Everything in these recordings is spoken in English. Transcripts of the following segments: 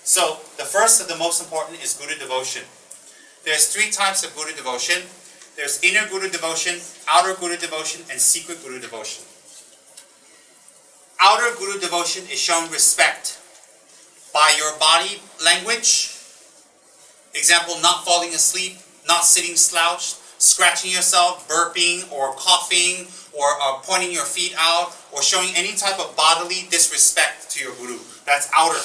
So the first of the most important is Guru devotion. There's 3 types of Guru devotion. There's inner Guru devotion, outer Guru devotion, and secret Guru devotion. Outer Guru devotion is showing respect by your body language. Example, not falling asleep, not sitting slouched, scratching yourself, burping, or coughing, or pointing your feet out, or showing any type of bodily disrespect to your Guru. That's outer.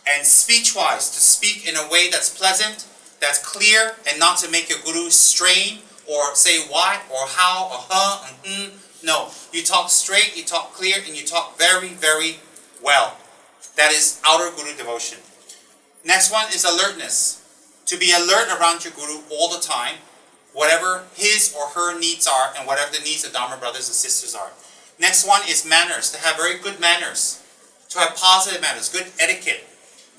And speech-wise, to speak in a way that's pleasant, that's clear, and not to make your Guru strain, or say why, or how, or huh, and No, you talk straight, you talk clear, and you talk very, very well. That is outer Guru devotion. Next one is alertness. To be alert around your Guru all the time, whatever his or her needs are, and whatever the needs of Dharma brothers and sisters are. Next one is manners, to have very good manners, to have positive manners, good etiquette.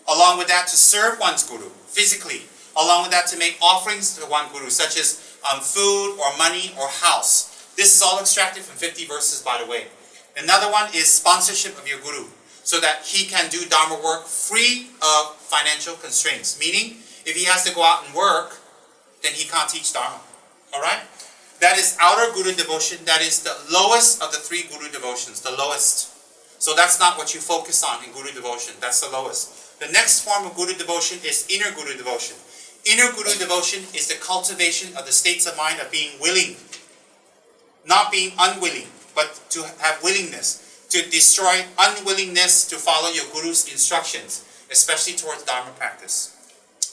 Along with that, to serve one's Guru physically. Along with that, to make offerings to one Guru, such as food or money or house. This is all extracted from 50 verses, by the way. Another one is sponsorship of your Guru, so that he can do Dharma work free of financial constraints. Meaning, if he has to go out and work, then he can't teach Dharma. Alright? That is outer Guru devotion. That is the lowest of the 3 Guru devotions. The lowest. So that's not what you focus on in Guru devotion. That's the lowest. The next form of Guru devotion is inner Guru devotion. Inner Guru devotion is the cultivation of the states of mind of being willing. Not being unwilling, but to have willingness. To destroy unwillingness to follow your Guru's instructions, especially towards Dharma practice.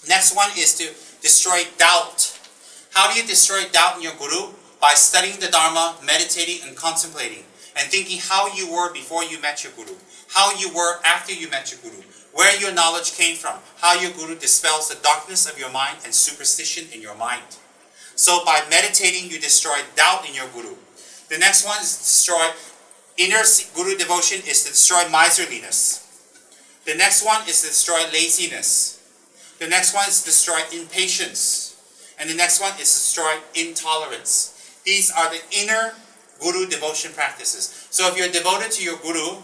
Next one is to destroy doubt. How do you destroy doubt in your Guru? By studying the Dharma, meditating and contemplating, and thinking how you were before you met your Guru, how you were after you met your Guru, where your knowledge came from, how your Guru dispels the darkness of your mind and superstition in your mind. So by meditating, you destroy doubt in your Guru. The next one is to destroy inner Guru devotion, is to destroy miserliness. The next one is to destroy laziness. The next one is to destroy impatience. And the next one is to destroy intolerance. These are the inner Guru devotion practices. So if you're devoted to your Guru,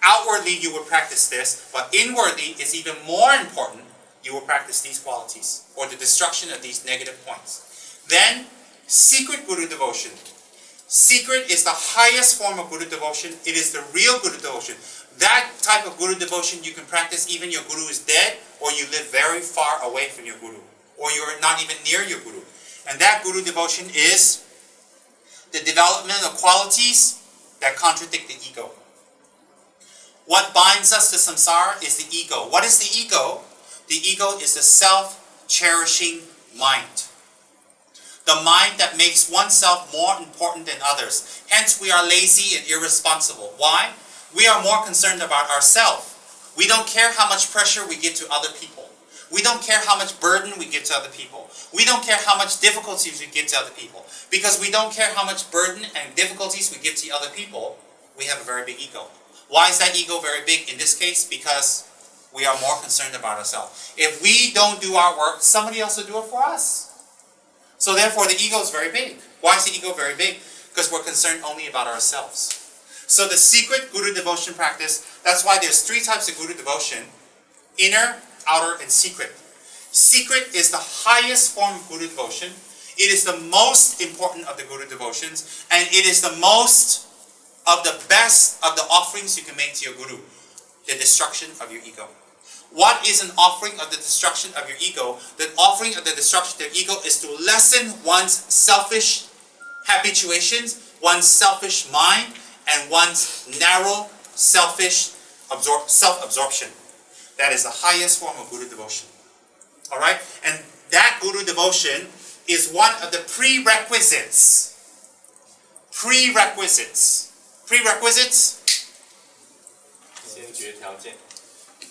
outwardly you will practice this, but inwardly it's even more important you will practice these qualities, or the destruction of these negative points. Then, secret Guru devotion. Secret is the highest form of Guru devotion. It is the real Guru devotion. That type of Guru devotion you can practice even your Guru is dead, or you live very far away from your Guru, or you're not even near your Guru. And that Guru devotion is the development of qualities that contradict the ego. What binds us to samsara is the ego. What is the ego? The ego is the self-cherishing mind. The mind that makes oneself more important than others. Hence, we are lazy and irresponsible. Why? We are more concerned about ourselves. We don't care how much pressure we give to other people. We don't care how much burden we give to other people. We don't care how much difficulties we give to other people. Because we don't care how much burden and difficulties we give to other people, we have a very big ego. Why is that ego very big in this case? Because we are more concerned about ourselves. If we don't do our work, somebody else will do it for us. So therefore the ego is very big. Why is the ego very big? Because we're concerned only about ourselves. So the secret Guru devotion practice, that's why there's 3 types of Guru devotion: inner, outer, and secret. Secret is the highest form of Guru devotion. It is the most important of the Guru devotions, and it is the most of the best of the offerings you can make to your Guru, the destruction of your ego. What is an offering of the destruction of your ego? The offering of the destruction of your ego is to lessen one's selfish habituations, one's selfish mind, and one's narrow, selfish self-absorption. That is the highest form of Guru devotion. Alright? And that Guru devotion is one of the prerequisites. Prerequisites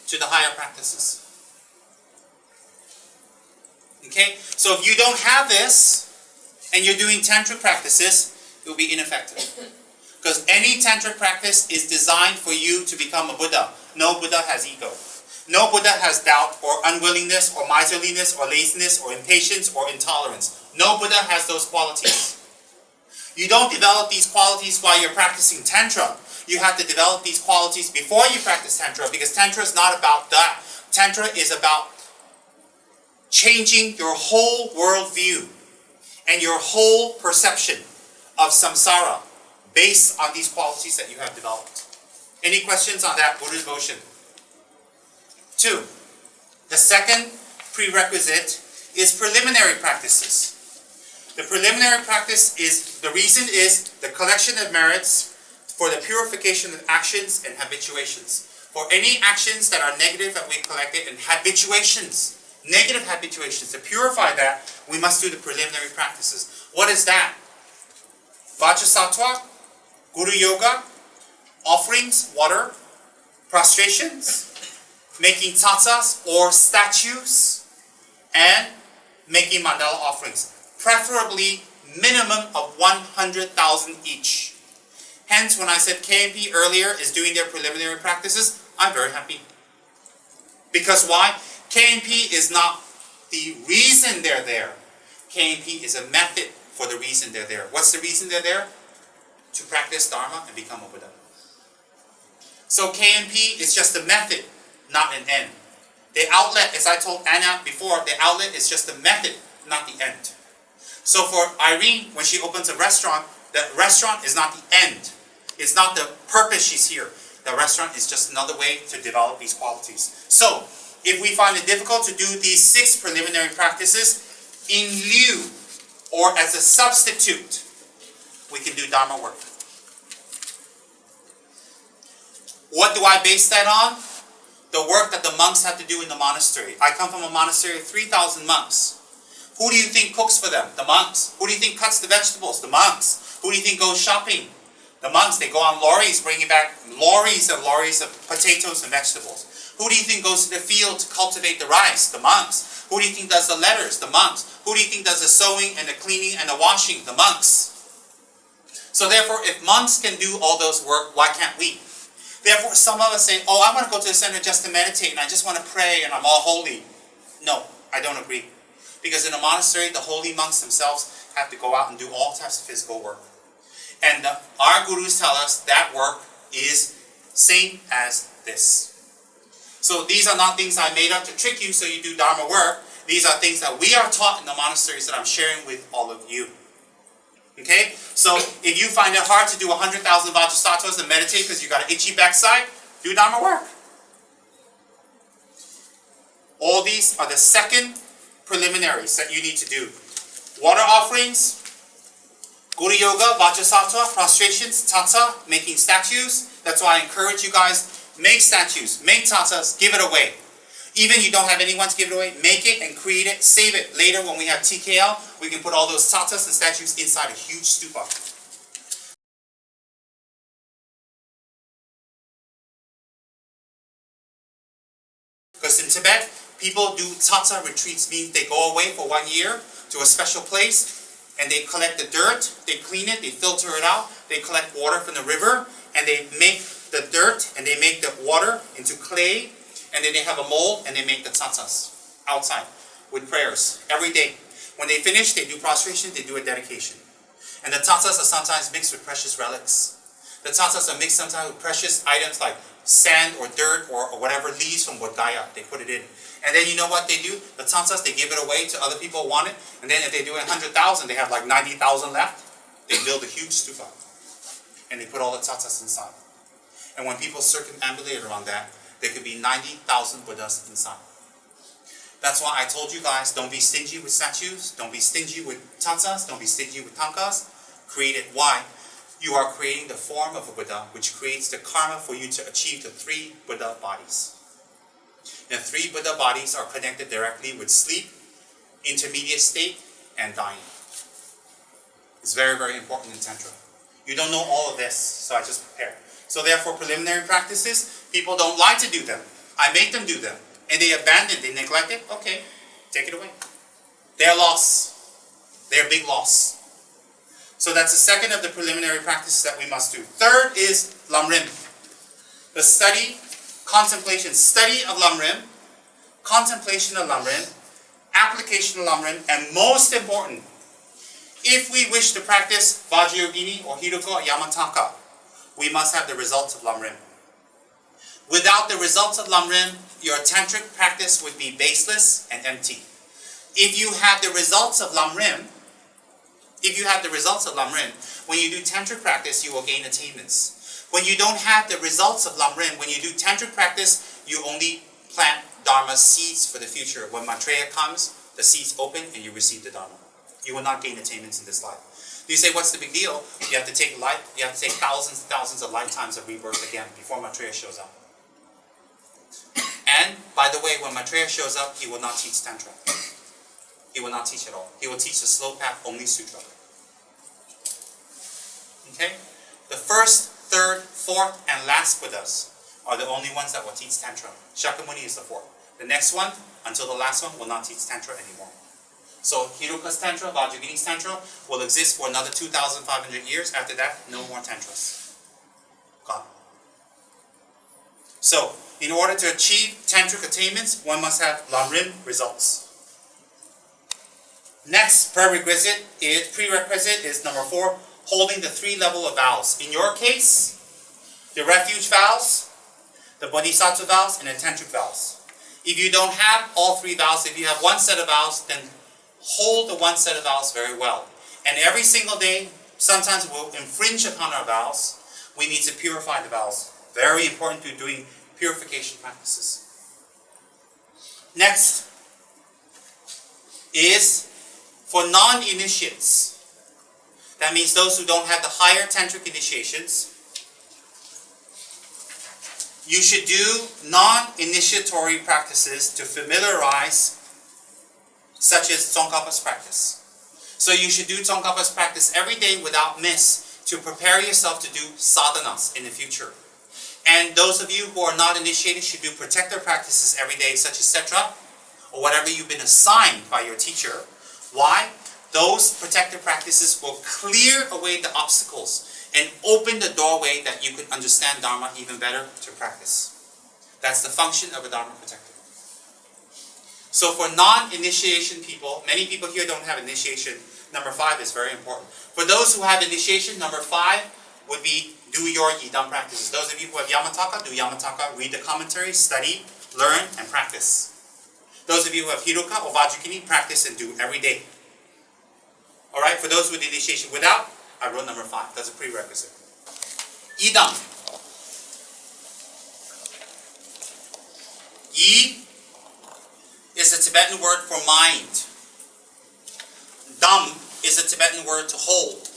to the higher practices. Okay? So if you don't have this, and you're doing tantric practices, it will be ineffective. Because any tantric practice is designed for you to become a Buddha. No Buddha has ego. No Buddha has doubt, or unwillingness, or miserliness, or laziness, or impatience, or intolerance. No Buddha has those qualities. You don't develop these qualities while you're practicing Tantra. You have to develop these qualities before you practice Tantra, because Tantra is not about that. Tantra is about changing your whole worldview and your whole perception of samsara based on these qualities that you have developed. Any questions on that Buddha devotion? 2. The second prerequisite is preliminary practices. The preliminary practice is, the reason is the collection of merits for the purification of actions and habituations. For any actions that are negative that we collected and habituations, negative habituations, to purify that, we must do the preliminary practices. What is that? Vajrasattva, Guru Yoga, offerings, water, prostrations, making tatsas or statues, and making mandala offerings. Preferably minimum of 100,000 each. Hence, when I said KMP earlier is doing their preliminary practices, I'm very happy. Because why? KMP is not the reason they're there. KMP is a method for the reason they're there. What's the reason they're there? To practice Dharma and become a Buddha. So KMP is just a method, not an end. The outlet, as I told Anna before, the outlet is just a method, not the end. So for Irene, when she opens a restaurant, the restaurant is not the end. It's not the purpose she's here. The restaurant is just another way to develop these qualities. So, if we find it difficult to do these 6 preliminary practices, in lieu or as a substitute, we can do Dharma work. What do I base that on? The work that the monks have to do in the monastery. I come from a monastery of 3,000 monks. Who do you think cooks for them? The monks. Who do you think cuts the vegetables? The monks. Who do you think goes shopping? The monks. They go on lorries, bringing back lorries and lorries of potatoes and vegetables. Who do you think goes to the field to cultivate the rice? The monks. Who do you think does the letters? The monks. Who do you think does the sewing and the cleaning and the washing? The monks. So therefore, if monks can do all those work, why can't we? Therefore, some of us say, oh, I want to go to the center just to meditate and I just want to pray and I'm all holy. No, I don't agree. Because in a monastery, the holy monks themselves have to go out and do all types of physical work. And our gurus tell us that work is same as this. So these are not things I made up to trick you so you do Dharma work. These are things that we are taught in the monasteries that I'm sharing with all of you. Okay? So if you find it hard to do 100,000 Vajrasattvas and meditate because you got an itchy backside, do Dharma work. All these are the second preliminaries that you need to do. Water offerings, Guru Yoga, Vajrasattva, prostrations, tata, making statues. That's why I encourage you guys, make statues, make tatas, give it away. Even you don't have anyone to give it away, make it and create it, save it. Later when we have TKL, we can put all those tatas and statues inside a huge stupa. Because in Tibet, people do tata retreats, means they go away for 1 year to a special place and they collect the dirt, they clean it, they filter it out, they collect water from the river and they make the dirt and they make the water into clay and then they have a mold and they make the tatas outside with prayers every day. When they finish, they do prostration, they do a dedication. And the tatas are sometimes mixed with precious relics. The tatas are mixed sometimes with precious items like sand or dirt or whatever leaves from Bodh Gaya. They put it in. And then you know what they do? The tatas, they give it away to other people who want it. And then if they do 100,000, they have like 90,000 left. They build a huge stupa. And they put all the tatas inside. And when people circumambulate around that, there could be 90,000 Buddhas inside. That's why I told you guys, don't be stingy with statues. Don't be stingy with tatas. Don't be stingy with tankas. Create it. Why? You are creating the form of a Buddha, which creates the karma for you to achieve the 3 Buddha bodies. And 3 Buddha bodies are connected directly with sleep, intermediate state, and dying. It's very, very important in Tantra. You don't know all of this, so I just prepare. So therefore, preliminary practices, people don't like to do them. I make them do them. And they abandon, they neglect it. Okay, take it away. Their loss. Their big loss. So that's the second of the preliminary practices that we must do. Third is Lamrim. The study, contemplation, study of Lamrim, contemplation of Lamrim, application of Lamrim, and most important, if we wish to practice Vajrayogini or Hiruko or Yamataka, we must have the results of Lamrim. Without the results of Lamrim, your tantric practice would be baseless and empty. If you have the results of Lamrim, when you do tantric practice, you will gain attainments. When you don't have the results of Lamrim, when you do tantric practice, you only plant Dharma seeds for the future. When Maitreya comes, the seeds open and you receive the Dharma. You will not gain attainments in this life. You say, what's the big deal? You have to take thousands and thousands of lifetimes of rebirth again before Maitreya shows up. And, by the way, when Maitreya shows up, he will not teach Tantra. He will not teach at all. He will teach the slow path, only sutra. Okay? The first, third, fourth, and last Buddhas are the only ones that will teach Tantra. Shakyamuni is the fourth. The next one, until the last one, will not teach Tantra anymore. So Hiruka's Tantra, Vajrayogini's Tantra will exist for another 2,500 years. After that, no more Tantras. Gone. So, in order to achieve Tantric attainments, one must have Lamrim results. Next prerequisite is number 4, holding the 3 level of vows. In your case, the refuge vows, the bodhisattva vows, and the tantric vows. If you don't have all 3 vows, if you have one set of vows, then hold the one set of vows very well. And every single day, sometimes we'll infringe upon our vows. We need to purify the vows. Very important to doing purification practices. Next is for non-initiates. That means those who don't have the higher tantric initiations. You should do non-initiatory practices to familiarize, such as Tsongkhapa's practice. So you should do Tsongkhapa's practice every day without miss to prepare yourself to do sadhanas in the future. And those of you who are not initiated should do protector practices every day, such as Setra, or whatever you've been assigned by your teacher. Why? Those protector practices will clear away the obstacles and open the doorway that you can understand Dharma even better to practice. That's the function of a Dharma protector. So for non-initiation people, many people here don't have initiation. Number 5 is very important. For those who have initiation, number 5 would be do your Yidam practices. Those of you who have Yamataka, do Yamataka, read the commentary, study, learn, and practice. Those of you who have Hiruka or Vajrayogini, practice and do every day. Alright, for those with initiation without, I wrote number 5. That's a prerequisite. Yidam. Yi is a Tibetan word for mind. Dam is a Tibetan word to hold.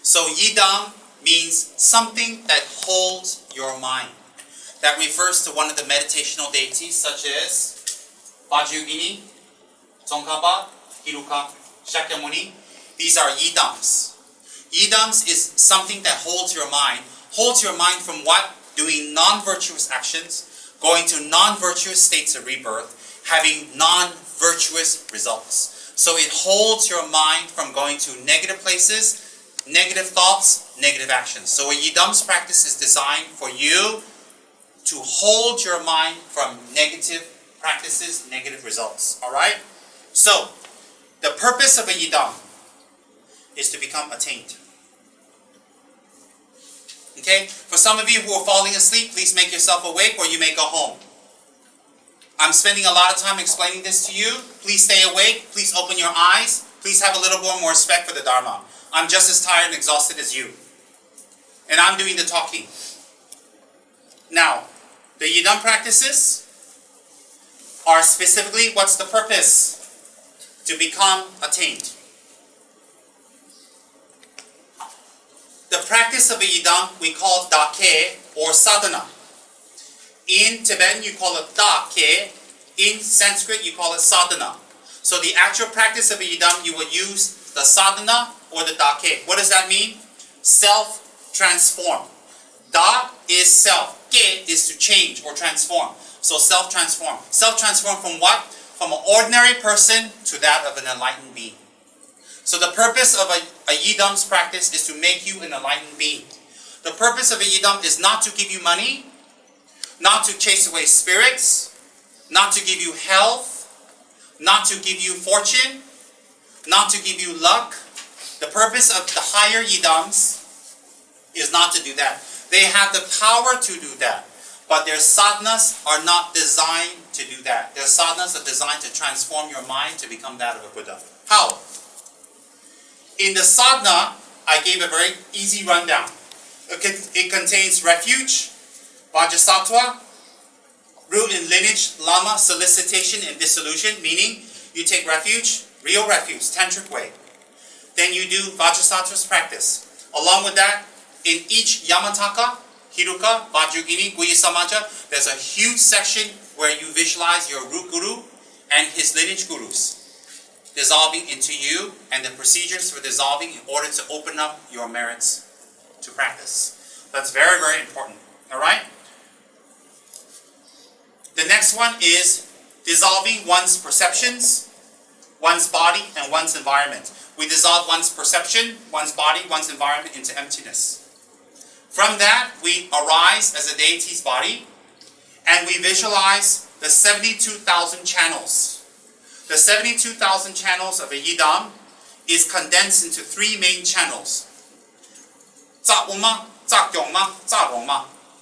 So Yidam means something that holds your mind. That refers to one of the meditational deities such as Vajrayogini, Tsongkhapa, Hiruka, Shakyamuni. These are Yidams. Yidams is something that holds your mind. Holds your mind from what? Doing non-virtuous actions, going to non-virtuous states of rebirth, having non-virtuous results. So it holds your mind from going to negative places, negative thoughts, negative actions. So a Yidam's practice is designed for you to hold your mind from negative practices, negative results. Alright? So, the purpose of a Yidam is to become attained. Okay? For some of you who are falling asleep, please make yourself awake or you may go home. I'm spending a lot of time explaining this to you. Please stay awake. Please open your eyes. Please have a little more respect for the Dharma. I'm just as tired and exhausted as you. And I'm doing the talking. Now, the Yidam practices are specifically, what's the purpose? To become attained. The practice of a Yidam we call dake or sadhana. In Tibetan you call it dake. In Sanskrit you call it sadhana. So the actual practice of a Yidam, you will use the sadhana or the dake. What does that mean? Self-transform. Da is self. Ke is to change or transform. So self-transform. Self-transform from what? From an ordinary person to that of an enlightened being. So the purpose of a Yidam's practice is to make you an enlightened being. The purpose of a Yidam is not to give you money, not to chase away spirits, not to give you health, not to give you fortune, not to give you luck. The purpose of the higher Yidams is not to do that. They have the power to do that, but their sadhanas are not designed to to do that. The sadhanas are designed to transform your mind to become that of a Buddha. How? In the sadhana, I gave a very easy rundown. It contains refuge, vajrasattva, root and lineage, lama, solicitation, and dissolution, meaning you take refuge, real refuge, tantric way. Then you do vajrasattva's practice. Along with that, in each yamataka, hiruka, vajragini, guya samaja, there's a huge section where you visualize your root guru and his lineage gurus dissolving into you, and the procedures for dissolving in order to open up your merits to practice. That's very, very important. Alright? The next one is dissolving one's perceptions, one's body, and one's environment. We dissolve one's perception, one's body, one's environment into emptiness. From that, we arise as a deity's body, and we visualize the 72,000 channels. The 72,000 channels of a Yidam is condensed into three main channels.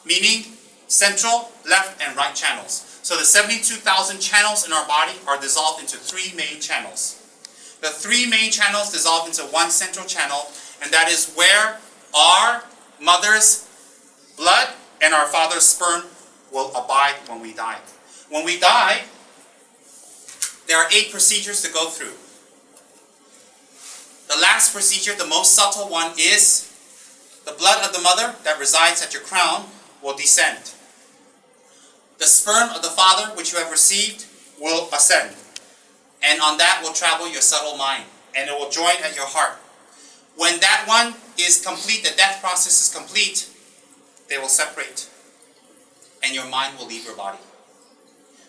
Meaning central, left, and right channels. So the 72,000 channels in our body are dissolved into three main channels. The three main channels dissolve into one central channel, and that is where our mother's blood and our father's sperm will abide when we die. When we die, there are 8 procedures to go through. The last procedure, the most subtle one, is the blood of the mother that resides at your crown will descend. The sperm of the father which you have received will ascend. And on that will travel your subtle mind, and it will join at your heart. When that one is complete, the death process is complete, they will separate, and your mind will leave your body.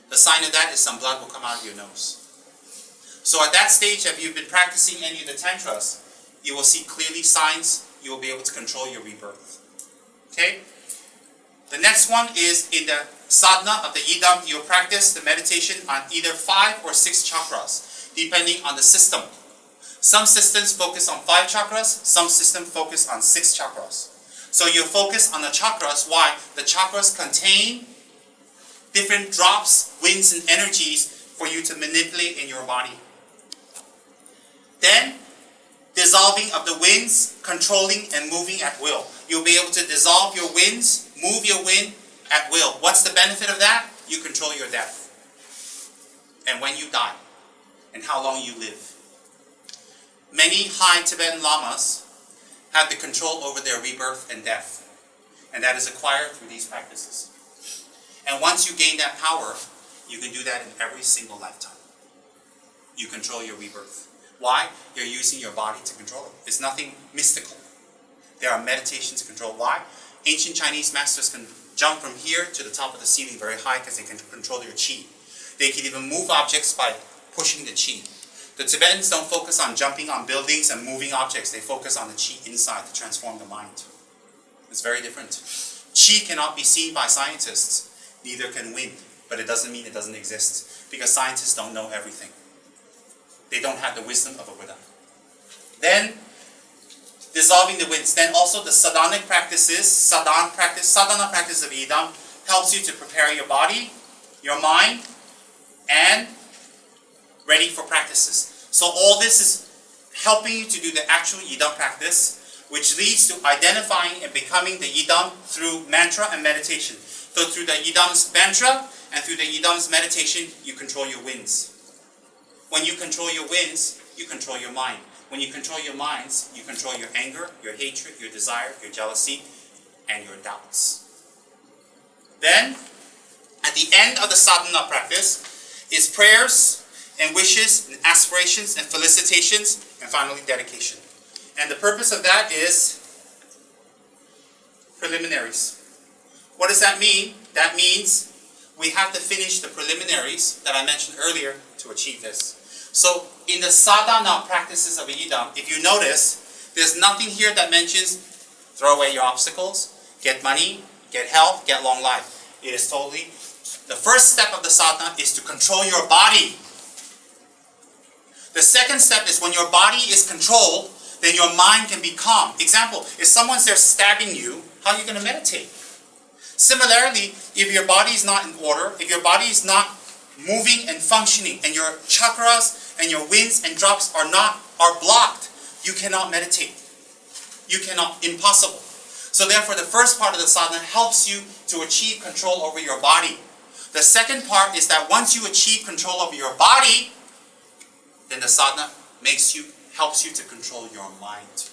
The sign of that is some blood will come out of your nose. So at that stage, if you've been practicing any of the tantras, you will see clearly signs, you will be able to control your rebirth. Okay? The next one is in the sadhana of the Yidam, you'll practice the meditation on either 5 or 6 chakras, depending on the system. Some systems focus on 5 chakras, some systems focus on 6 chakras. So you focus on the chakras. Why? The chakras contain different drops, winds, and energies for you to manipulate in your body. Then, dissolving of the winds, controlling and moving at will. You'll be able to dissolve your winds, move your wind at will. What's the benefit of that? You control your death. And when you die, and how long you live. Many high Tibetan lamas have the control over their rebirth and death. And that is acquired through these practices. And once you gain that power, you can do that in every single lifetime. You control your rebirth. Why? You're using your body to control it. It's nothing mystical. There are meditations to control. Why? Ancient Chinese masters can jump from here to the top of the ceiling very high because they can control their qi. They can even move objects by pushing the qi. The Tibetans don't focus on jumping on buildings and moving objects. They focus on the qi inside to transform the mind. It's very different. Qi cannot be seen by scientists. Neither can wind. But it doesn't mean it doesn't exist. Because scientists don't know everything. They don't have the wisdom of a Buddha. Then, dissolving the winds. Then also the sadhanic practices, sadhana practice of Yidam helps you to prepare your body, your mind, and ready for practices. So all this is helping you to do the actual Yidam practice, which leads to identifying and becoming the Yidam through mantra and meditation. So through the Yidam's mantra and through the Yidam's meditation, you control your winds. When you control your winds, you control your mind. When you control your minds, you control your anger, your hatred, your desire, your jealousy, and your doubts. Then, at the end of the sadhana practice, is prayers and wishes and aspirations and felicitations, and finally dedication. And the purpose of that is preliminaries. What does that mean? That means we have to finish the preliminaries that I mentioned earlier to achieve this. So in the sadhana practices of a Yidam, if you notice, there's nothing here that mentions throw away your obstacles, get money, get health, get long life. It is totally, the first step of the sadhana is to control your body. The second step is when your body is controlled, then your mind can be calm. Example, if someone's there stabbing you, how are you going to meditate? Similarly, if your body is not in order, if your body is not moving and functioning, and your chakras and your winds and drops are blocked, you cannot meditate. You cannot, impossible. So therefore, the first part of the sadhana helps you to achieve control over your body. The second part is that once you achieve control over your body, then the sadhana helps you to control your mind.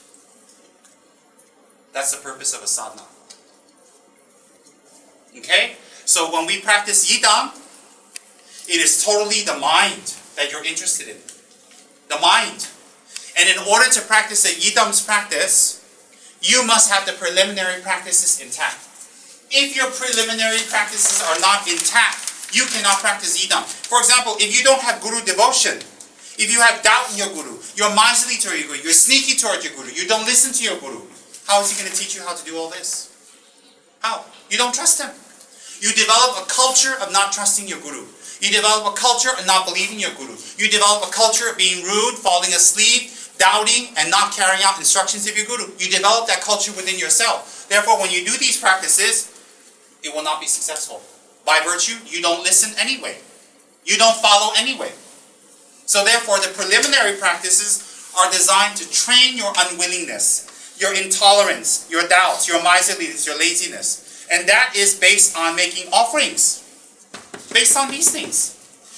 That's the purpose of a sadhana. Okay? So when we practice Yidam, it is totally the mind that you're interested in. The mind. And in order to practice a Yidam's practice, you must have the preliminary practices intact. If your preliminary practices are not intact, you cannot practice Yidam. For example, if you don't have Guru devotion, if you have doubt in your Guru, you're miserly toward your Guru, you're sneaky toward your Guru, you don't listen to your Guru, how is he going to teach you how to do all this? How? You don't trust him. You develop a culture of not trusting your Guru. You develop a culture of not believing your Guru. You develop a culture of being rude, falling asleep, doubting, and not carrying out instructions of your Guru. You develop that culture within yourself. Therefore, when you do these practices, it will not be successful. By virtue, you don't listen anyway. You don't follow anyway. So therefore, the preliminary practices are designed to train your unwillingness, your intolerance, your doubts, your miserliness, your laziness. And that is based on making offerings. Based on these things.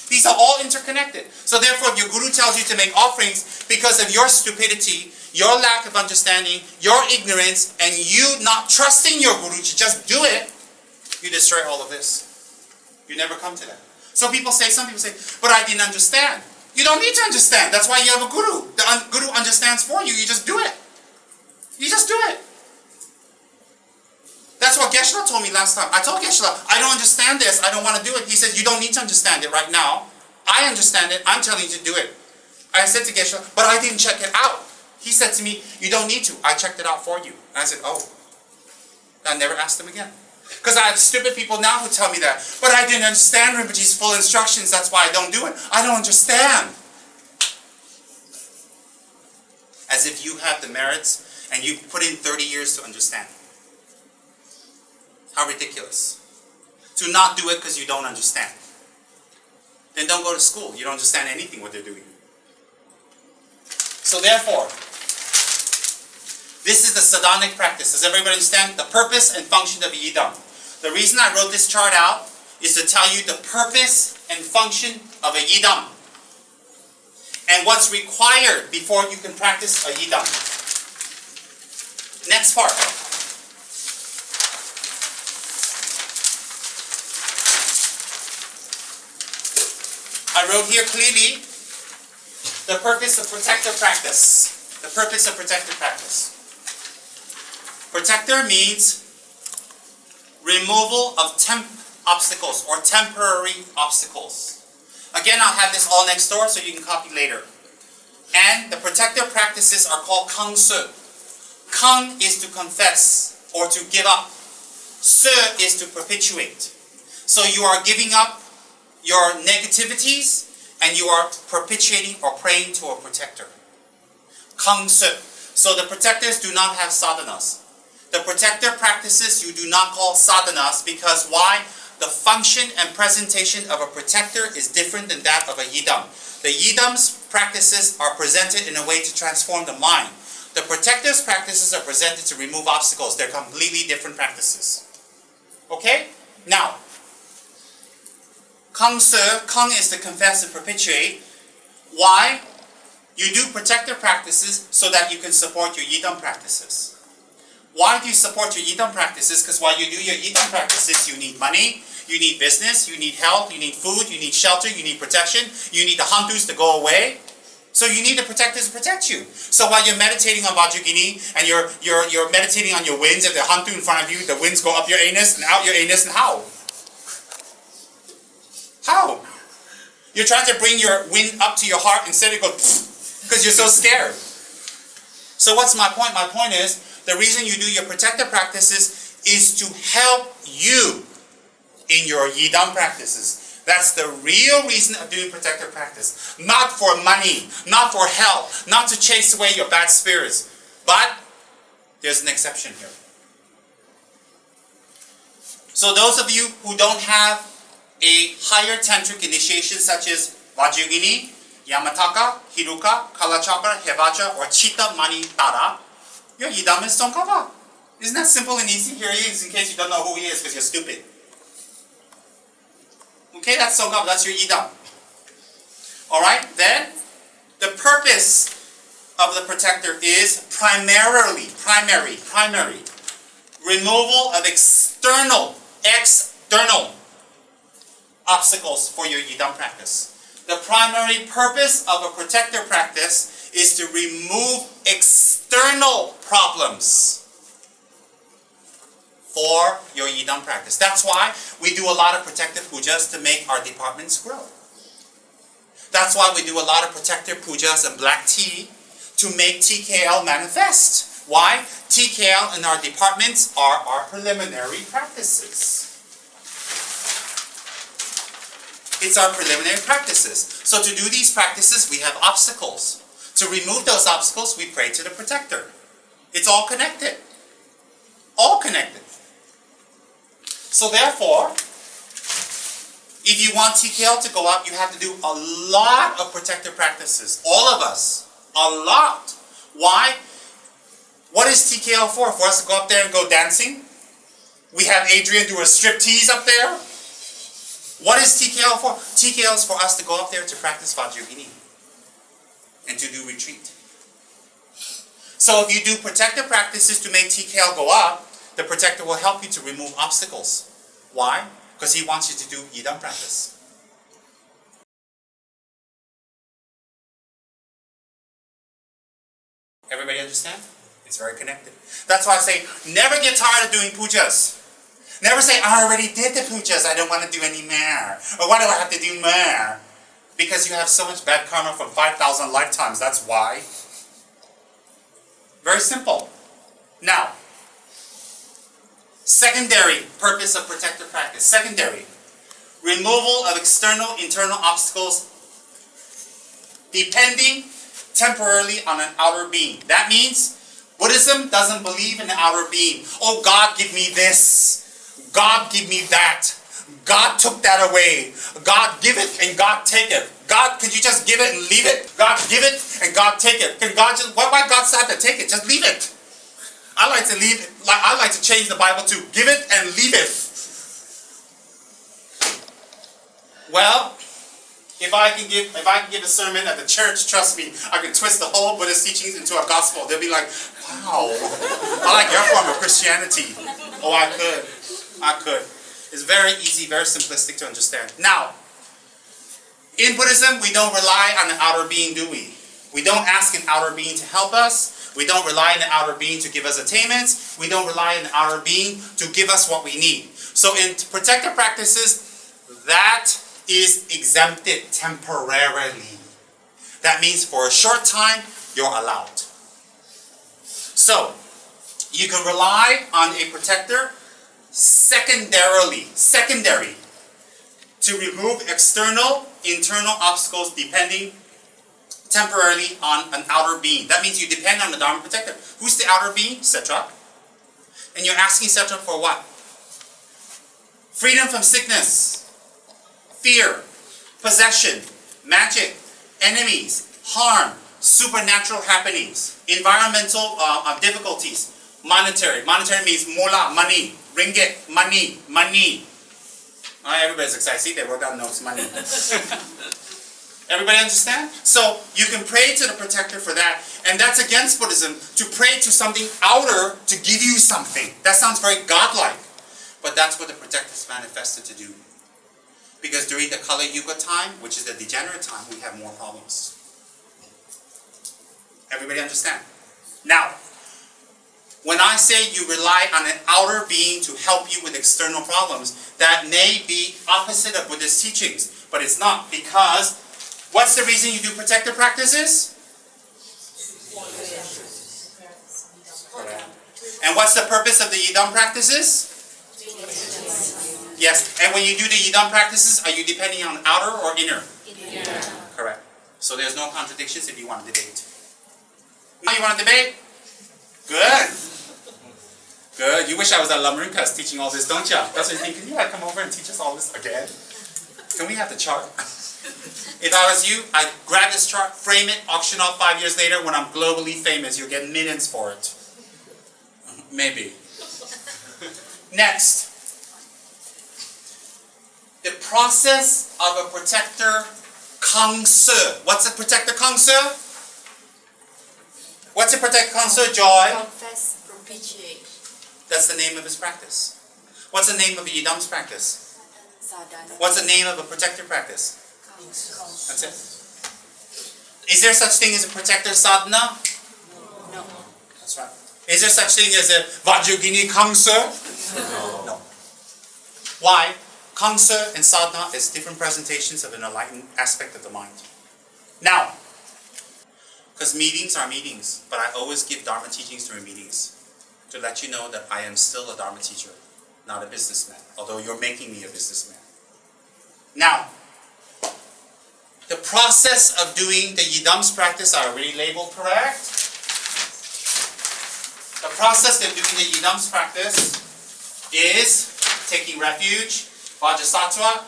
These are all interconnected. So therefore, if your Guru tells you to make offerings because of your stupidity, your lack of understanding, your ignorance, and you not trusting your Guru to just do it, you destroy all of this. You never come to that. So some people say, but I didn't understand. You don't need to understand. That's why you have a Guru. The Guru understands for you. You just do it. You just do it. That's what Geshe-la told me last time. I told Geshe-la, I don't understand this. I don't want to do it. He said, you don't need to understand it right now. I understand it. I'm telling you to do it. I said to Geshe-la, but I didn't check it out. He said to me, you don't need to. I checked it out for you. And I said, oh. I never asked him again. Because I have stupid people now who tell me that. But I didn't understand Rinpoche's full instructions. That's why I don't do it. I don't understand. As if you have the merits and you've put in 30 years to understand. How ridiculous. To not do it because you don't understand. Then don't go to school. You don't understand anything what they're doing. So therefore, this is the sadhanic practice. Does everybody understand the purpose and function of Yidam? The reason I wrote this chart out is to tell you the purpose and function of a Yidam. And what's required before you can practice a Yidam. Next part. I wrote here clearly the purpose of protector practice. The purpose of protector practice. Protector means removal of obstacles or temporary obstacles. Again, I'll have this all next door so you can copy later. And the protector practices are called Kang Se. Kang is to confess or to give up. Se is to perpetuate. So you are giving up your negativities and you are perpetuating or praying to a protector. Kang Se. So the protectors do not have sadhanas. The protector practices you do not call sadhanas because why? The function and presentation of a protector is different than that of a Yidam. The Yidam's practices are presented in a way to transform the mind. The protector's practices are presented to remove obstacles. They're completely different practices. Okay? Now, Kang Se, Kang is to confess and perpetuate. Why? You do protector practices so that you can support your Yidam practices. Why do you support your Yidam practices? Because while you do your Yidam practices, you need money, you need business, you need health, you need food, you need shelter, you need protection, you need the hantus to go away. So you need the protectors to protect you. So while you're meditating on Vajragini and you're meditating on your winds, if the hantu in front of you, the winds go up your anus and out your anus, and how? How? You're trying to bring your wind up to your heart instead of go because you're so scared. So what's my point? My point is, the reason you do your protector practices is to help you in your Yidam practices. That's the real reason of doing protector practice. Not for money, not for health, not to chase away your bad spirits. But there's an exception here. So those of you who don't have a higher tantric initiation such as Vajrayogini, Yamataka, Hiruka, Kalachakra, Hevaja, or Chitta Mani Tara, your Yidam is Tsongkhapa. Isn't that simple and easy? Here he is, in case you don't know who he is because you're stupid. Okay, that's Tsongkhapa, that's your Yidam. Alright, then the purpose of the protector is primary removal of external obstacles for your Yidam practice. The primary purpose of a protector practice is to remove external problems for your Yidam practice. That's why we do a lot of protective pujas to make our departments grow. That's why we do a lot of protector pujas and black tea to make TKL manifest. Why? TKL in our departments are our preliminary practices. It's our preliminary practices. So to do these practices, we have obstacles. To remove those obstacles, we pray to the protector. It's all connected. All connected. So therefore, if you want TKL to go up, you have to do a lot of protector practices. All of us. A lot. Why? What is TKL for? For us to go up there and go dancing? We have Adrian do a striptease up there? What is TKL for? TKL is for us to go up there to practice Vajrayogini and to do retreat. So if you do protector practices to make TKL go up, the protector will help you to remove obstacles. Why? Because he wants you to do Yidam practice. Everybody understand? It's very connected. That's why I say, never get tired of doing pujas. Never say, I already did the pujas, I don't want to do any more. Or why do I have to do more? Because you have so much bad karma from 5,000 lifetimes, that's why. Very simple. Now, secondary purpose of protector practice. Secondary. Removal of external, internal obstacles depending temporarily on an outer being. That means Buddhism doesn't believe in the outer being. Oh, God, give me this. God, give me that. God took that away. God give it and God take it. God, could you just give it and leave it? God give it and God take it. Can God just, why God still have to take it? Just leave it. I like to leave it, I like to change the Bible to give it and leave it. Well, if I can give a sermon at the church, trust me, I can twist the whole Buddhist teachings into a gospel. They'll be like, wow, I like your form of Christianity. Oh, I could. It's very easy, very simplistic to understand. Now, in Buddhism, we don't rely on an outer being, do we? We don't ask an outer being to help us. We don't rely on the outer being to give us attainments. We don't rely on the outer being to give us what we need. So in protector practices, that is exempted temporarily. That means for a short time, you're allowed. So, you can rely on a protector secondary, to remove external, internal obstacles depending temporarily on an outer being. That means you depend on the Dharma protector. Who's the outer being? Setra. And you're asking Setra for what? Freedom from sickness, fear, possession, magic, enemies, harm, supernatural happenings, environmental difficulties, monetary. Monetary means mula, money, ringgit, money. Everybody's excited. See, they wrote down notes, money. Everybody understand? So you can pray to the protector for that, and that's against Buddhism, to pray to something outer to give you something. That sounds very godlike, but that's what the protector is manifested to do. Because during the Kali Yuga time, which is the degenerate time, we have more problems. Everybody understand? Now, when I say you rely on an outer being to help you with external problems, that may be opposite of Buddhist teachings, but it's not, because what's the reason you do protector practices? And what's the purpose of the Yidam practices? Yes, and when you do the Yidam practices, are you depending on outer or inner? Inner. Correct. So there's no contradictions if you want to debate. Now you want to debate? Good. Good. You wish I was at La Marinkas teaching all this, don't you? That's what you're thinking. You gotta come over and teach us all this again. Can we have the chart? If I was you, I'd grab this chart, frame it, auction off 5 years later when I'm globally famous. You'll get millions for it. Maybe. Next. The process of a protector Kangse. What's a protector Kangse? What's a protector Kangse, Joy? Confess, propitiate. That's the name of his practice. What's the name of a Yidam's practice? Sadhana. What's the name of a protector practice? That's it. Is there such thing as a protector sadhana? No. That's right. Is there such thing as a Vajragini Kangse? No. Why? Kangse and sadhana is different presentations of an enlightened aspect of the mind. Now, because meetings are meetings, but I always give Dharma teachings during meetings to let you know that I am still a Dharma teacher, not a businessman, although you're making me a businessman. Now, the process of doing the Yidam's practice, I already labeled correct. The process of doing the Yidam's practice is taking refuge, Vajrasattva,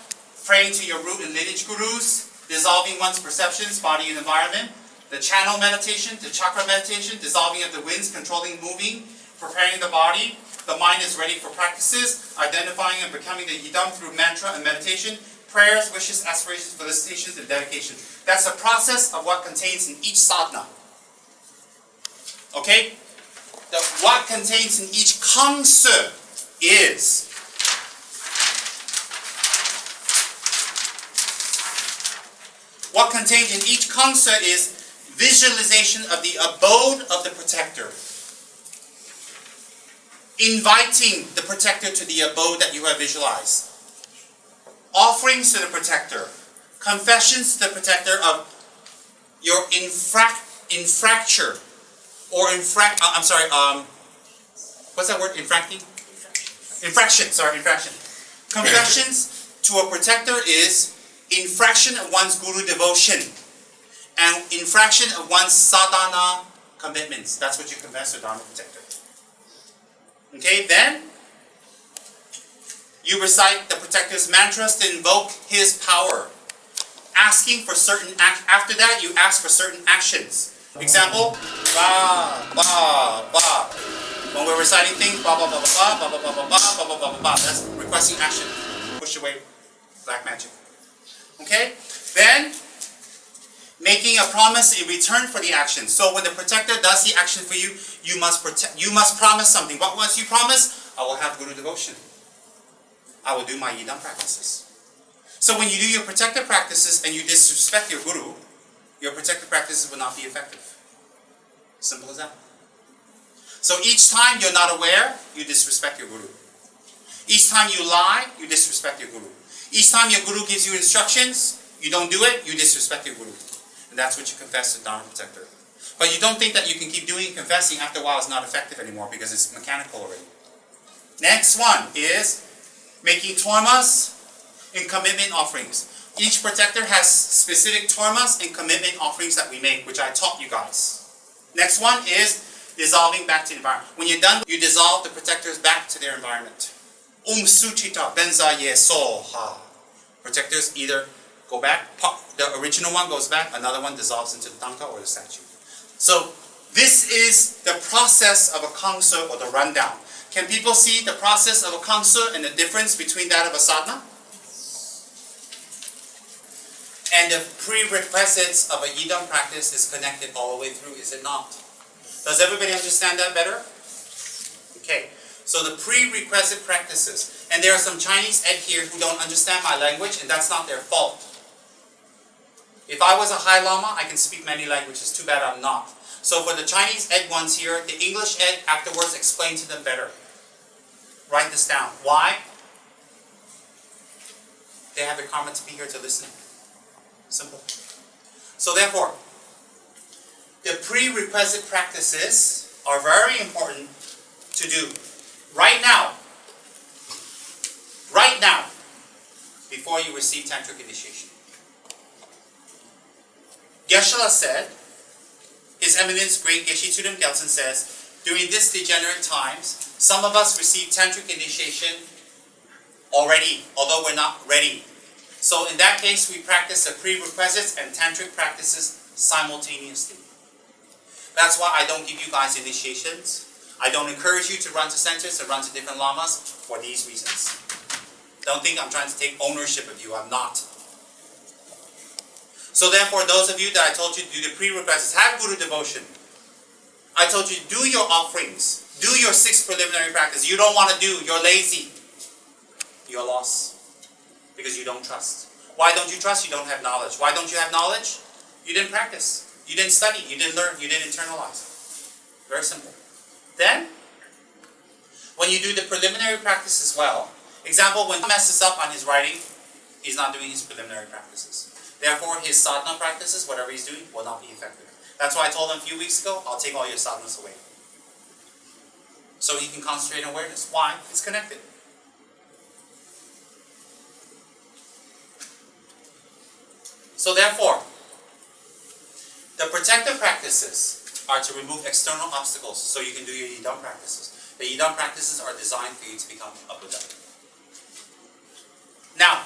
praying to your root and lineage gurus, dissolving one's perceptions, body and environment, the channel meditation, the chakra meditation, dissolving of the winds, controlling moving, preparing the body. The mind is ready for practices, identifying and becoming the Yidam through mantra and meditation, prayers, wishes, aspirations, felicitations, and dedication. That's the process of what contains in each sadhana. Okay? What contains in each Kangse is what contained in each Kangse is visualization of the abode of the protector. Inviting the protector to the abode that you have visualized. Offerings to the protector. Confessions to the protector of your infracture. Or what's that word? Infracting? Infraction. Confessions to a protector is infraction of one's guru devotion and infraction of one's sadhana commitments. That's what you confess to Dharma protector. Okay, then you recite the protector's mantras to invoke his power. Asking for certain after that you ask for certain actions. Example, ba ba ba. When we're reciting things, ba ba ba ba ba ba ba ba ba ba ba ba ba. That's requesting action. Push away black magic. Okay? Then making a promise in return for the action. So when the protector does the action for you, you must promise something. What must you promise? I will have guru devotion. I will do my Yidam practices. So when you do your protector practices and you disrespect your guru, your protector practices will not be effective. Simple as that. So each time you're not aware, you disrespect your guru. Each time you lie, you disrespect your guru. Each time your guru gives you instructions, you don't do it, you disrespect your guru. And that's what you confess to Dharma protector. But you don't think that you can keep doing confessing after a while it's not effective anymore because it's mechanical already. Next one is making tormas and commitment offerings. Each protector has specific tormas and commitment offerings that we make, which I taught you guys. Next one is dissolving back to the environment. When you're done, you dissolve the protectors back to their environment. Suchita benza ye so ha. Protectors either go back, the original one goes back, another one dissolves into the tanka or the statue. So this is the process of a Kangse or the rundown. Can people see the process of a Kangse and the difference between that of a sadhana? And the prerequisites of a Yidam practice is connected all the way through, is it not? Does everybody understand that better? Okay, so the prerequisite practices. And there are some Chinese ed here who don't understand my language, and that's not their fault. If I was a High Lama, I can speak many languages. Too bad I'm not. So for the Chinese ed ones here, the English ed afterwards explain to them better. Write this down. Why? They have the karma to be here to listen. Simple. So therefore, the prerequisite practices are very important to do right now, before you receive Tantric initiation. Geshe-la said, His Eminence, Great Geshe Tudam Gyaltsen says, during this degenerate times, some of us receive Tantric initiation already, although we're not ready. So in that case, we practice the prerequisites and tantric practices simultaneously. That's why I don't give you guys initiations. I don't encourage you to run to centers and run to different lamas for these reasons. Don't think I'm trying to take ownership of you. I'm not. So therefore, those of you that I told you to do the prerequisites, have Guru devotion. I told you to do your offerings. Do your 6 preliminary practice. You don't want to do. You're lazy. You're lost. Because you don't trust. Why don't you trust? You don't have knowledge. Why don't you have knowledge? You didn't practice. You didn't study. You didn't learn. You didn't internalize. Very simple. Then, when you do the preliminary practice as well, example, when he messes up on his writing, he's not doing his preliminary practices. Therefore, his sadhana practices, whatever he's doing, will not be effective. That's why I told him a few weeks ago, I'll take all your sadhanas away. So he can concentrate on awareness. Why? It's connected. So therefore, the protective practices are to remove external obstacles so you can do your Yidam practices. The Yidam practices are designed for you to become a Buddha. Now,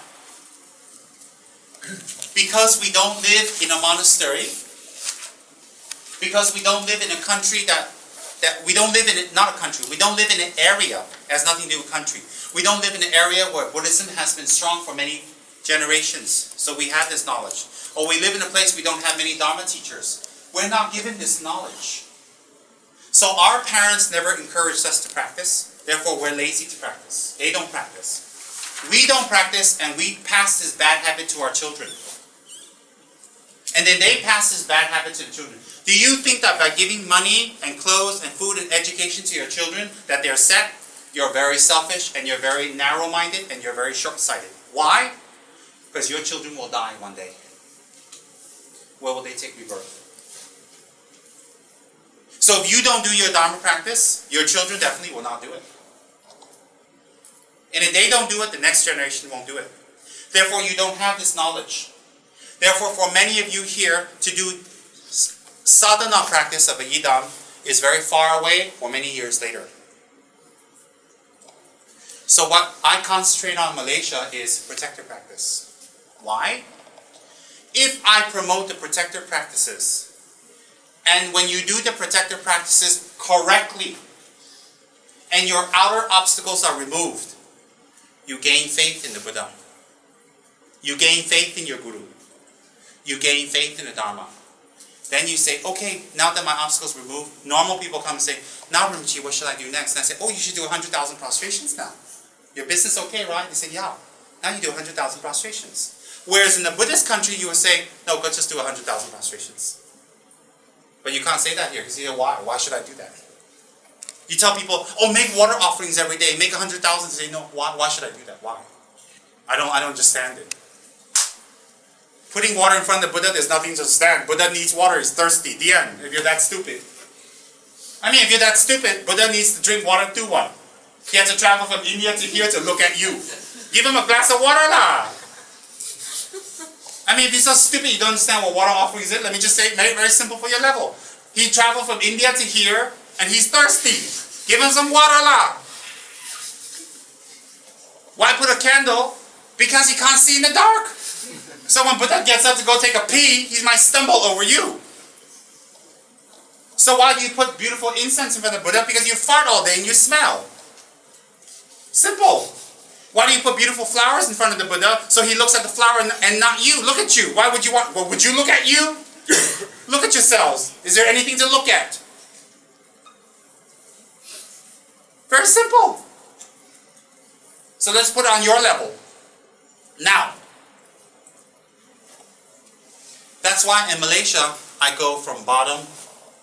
because we don't live in a monastery, because we don't live in a country we don't live in not a country, we don't live in an area, it has nothing to do with country. We don't live in an area where Buddhism has been strong for many generations, so we have this knowledge. Or we live in a place we don't have many Dharma teachers. We're not given this knowledge. So our parents never encouraged us to practice, therefore we're lazy to practice. They don't practice. We don't practice, and we pass this bad habit to our children. And then they pass this bad habit to the children. Do you think that by giving money and clothes and food and education to your children that they're set? You're very selfish and you're very narrow-minded and you're very short-sighted. Why? Because your children will die one day. Where will they take rebirth? So if you don't do your Dharma practice, your children definitely will not do it. And if they don't do it, the next generation won't do it. Therefore, you don't have this knowledge. Therefore, for many of you here, to do sadhana practice of a Yidam is very far away or many years later. So what I concentrate on in Malaysia is protector practice. Why? If I promote the protector practices, and when you do the protector practices correctly, and your outer obstacles are removed, you gain faith in the Buddha. You gain faith in your Guru. You gain faith in the Dharma. Then you say, okay, now that my obstacles are removed, normal people come and say, now Rinpoche, what should I do next? And I say, oh, you should do 100,000 prostrations now. Your business okay, right? They say, yeah. Now you do 100,000 prostrations. Whereas in the Buddhist country, you would say, no, go just do 100,000 prostrations. But you can't say that here, because you say, why? Why should I do that? You tell people, oh, make water offerings every day, make 100,000. They say, no, why should I do that? Why? I don't understand it. Putting water in front of the Buddha, there's nothing to understand. Buddha needs water, he's thirsty. The end, if you're that stupid. I mean, if you're that stupid, Buddha needs to drink water too what? He has to travel from India to here to look at you. Give him a glass of water lah. I mean, if you're so stupid you don't understand what water offering is, let me just say, make it very simple for your level. He traveled from India to here, and he's thirsty. Give him some water lah. Why put a candle? Because he can't see in the dark. So when Buddha gets up to go take a pee, he might stumble over you. So why do you put beautiful incense in front of Buddha? Because you fart all day and you smell. Simple. Why do you put beautiful flowers in front of the Buddha? So he looks at the flower and not you. Look at you. Why would you want? Well, would you look at you? Look at yourselves. Is there anything to look at? Very simple. So let's put it on your level. Now. That's why in Malaysia, I go from bottom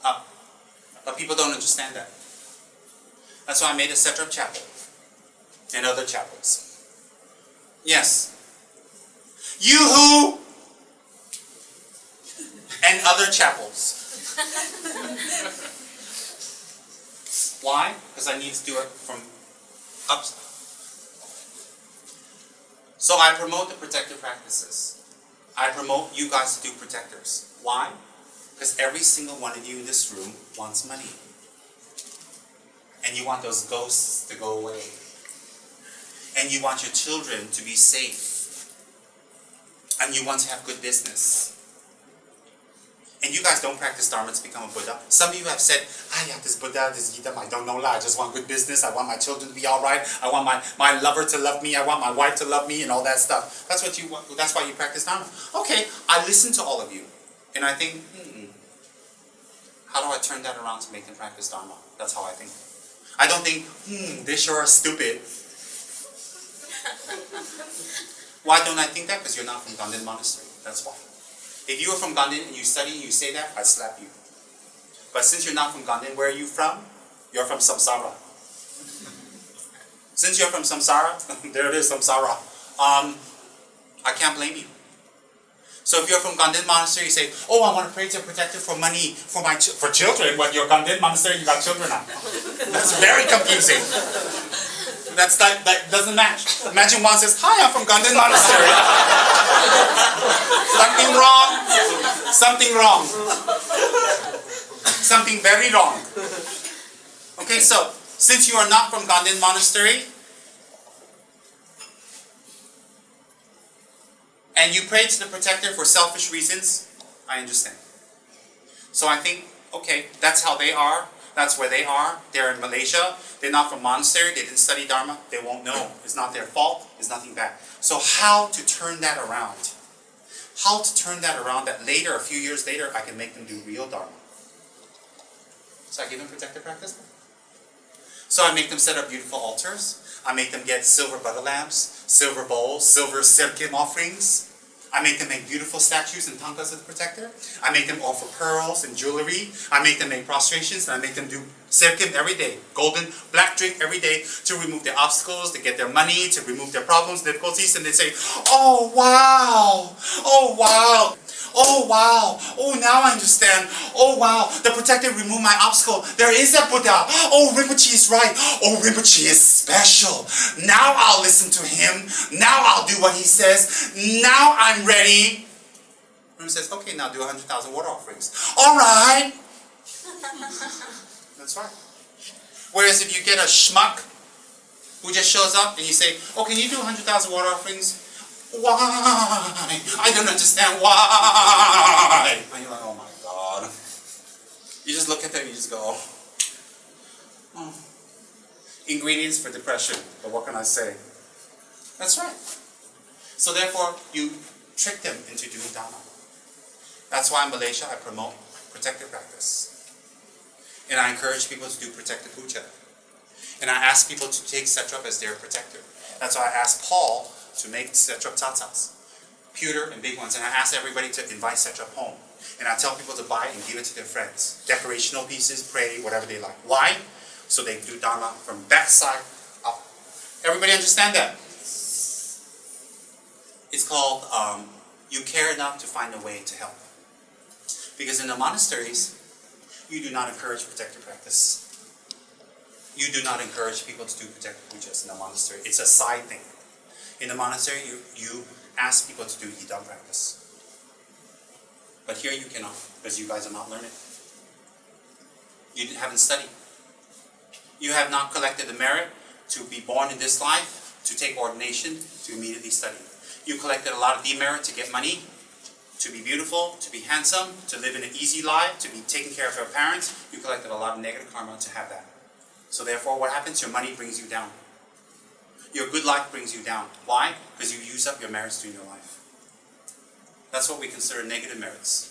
up. But people don't understand that. That's why I made a separate chapel. And other chapels. Yes. Yoo-hoo! And other chapels. Why? Because I need to do it from up. So I promote the protective practices. I promote you guys to do protectors. Why? Because every single one of you in this room wants money. And you want those ghosts to go away. And you want your children to be safe. and you want to have good business. And you guys don't practice Dharma to become a Buddha. Some of you have said, yeah, this Buddha, this Yidam, I don't know lah. I just want good business. I want my children to be all right. I want my lover to love me. I want my wife to love me and all that stuff. That's what you want. That's why you practice Dharma. Okay, I listen to all of you. And I think, how do I turn that around to make them practice Dharma? That's how I think. I don't think, they sure are stupid. Why don't I think that? Because you're not from Ganden Monastery. That's why. If you were from Ganden and you study and you say that, I'd slap you. But since you're not from Ganden, where are you from? You're from Samsara. Since you're from Samsara, there it is, Samsara. I can't blame you. So if you're from Ganden Monastery, you say, I want to pray to a protector for money for children. What, you're Ganden Monastery, you got children now. That's very confusing. That doesn't match. Imagine one says, hi, I'm from Ganden Monastery. Something wrong. Something very wrong. Okay, so since you are not from Ganden Monastery, and you pray to the protector for selfish reasons, I understand. So I think, okay, that's how they are. That's where they are. They're in Malaysia. They're not from monastery. They didn't study Dharma. They won't know. It's not their fault. It's nothing bad. So how to turn that around? How to turn that around that later, a few years later, I can make them do real Dharma. So I give them protective practice. So I make them set up beautiful altars. I make them get silver butter lamps, silver bowls, silver serkim offerings. I make them make beautiful statues and tankas of the protector. I make them offer pearls and jewelry. I make them make prostrations, and I make them do serkim every day. Golden, black drink every day to remove their obstacles, to get their money, to remove their problems, difficulties, and they say, oh wow, oh wow. Oh wow, oh now I understand, oh wow, the protector removed my obstacle, there is a Buddha, oh Rinpoche is right, oh Rinpoche is special, now I'll listen to him, now I'll do what he says, now I'm ready. Rinpoche says, okay, now do 100,000 water offerings. Alright! That's right. Whereas if you get a schmuck who just shows up and you say, oh can you do 100,000 water offerings? Why? I don't understand why. And you're like, oh my God. You just look at them and you just go, oh. Ingredients for depression, but what can I say? That's right. So therefore, you trick them into doing Dharma. That's why in Malaysia I promote protective practice. And I encourage people to do protective puja. And I ask people to take Setrap as their protector. That's why I asked Paul to make Setrap tatas, pewter and big ones, and I ask everybody to invite Setrap home. And I tell people to buy it and give it to their friends. Decorational pieces, pray, whatever they like. Why? So they do Dharma from backside up. Everybody understand that? It's called, you care enough to find a way to help. Because in the monasteries, you do not encourage protective practice. You do not encourage people to do protective pujas in the monastery. It's a side thing. In the monastery, you ask people to do Yidam practice. But here you cannot, because you guys are not learning. You haven't studied. You have not collected the merit to be born in this life, to take ordination, to immediately study. You collected a lot of demerit to get money, to be beautiful, to be handsome, to live in an easy life, to be taking care of your parents. You collected a lot of negative karma to have that. So therefore, what happens? Your money brings you down. Your good life brings you down. Why? Because you use up your merits during your life. That's what we consider negative merits.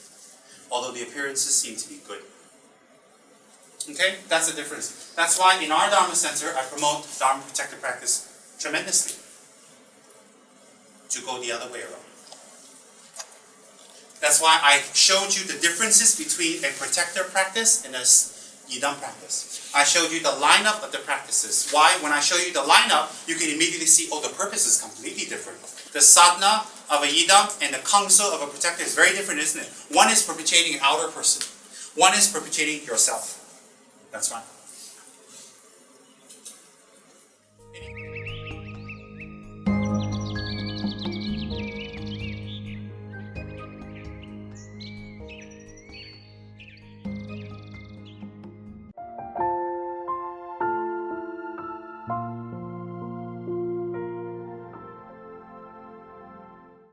Although the appearances seem to be good. Okay? That's the difference. That's why in our Dharma Center, I promote Dharma protective practice tremendously. To go the other way around. That's why I showed you the differences between a protector practice and a Yidam practice. I showed you the lineup of the practices. Why? When I show you the lineup, you can immediately see, oh, the purpose is completely different. The sadhana of a Yidam and the counsel of a protector is very different, isn't it? One is perpetuating an outer person. One is perpetuating yourself. That's right.